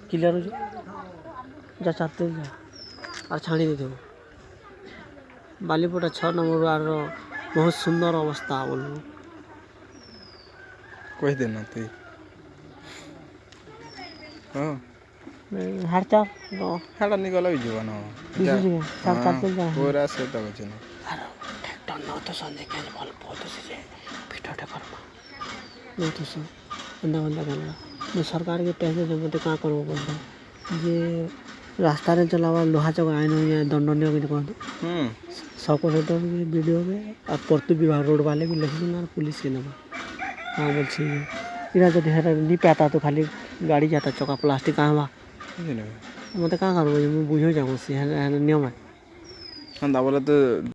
clear हो जा चाहते जा और छाणी दे बालीपटा 6 नंबर वार्ड बहुत सुंदर अवस्था बोलू कह देना तु हाँ हार चार हाड़ा निकल भी जीवन पूरा से तो कुछ नहीं ट्रैक्टर न तो संजय के भल बहुत से भिडटे करमा नहीं तो सो अंदा बंदा करना मैं सरकार के टैक्स दे मत कहाँ करबो बोलता जे रास्ता रे चलावा लोहा चौक आइन हो दंडनीय के कहते सबको वीडियो में और प्रति विभाग रोड वाले भी लिख दूंगा पुलिस के नंबर हाँ बोल इरा जो ढेर नहीं पाता तो खाली गाड़ी जाता चौका प्लास्टिक कहाँ बा मत कहाँ करबो मैं बुझो जाऊँ नियम है हाँ बोले तो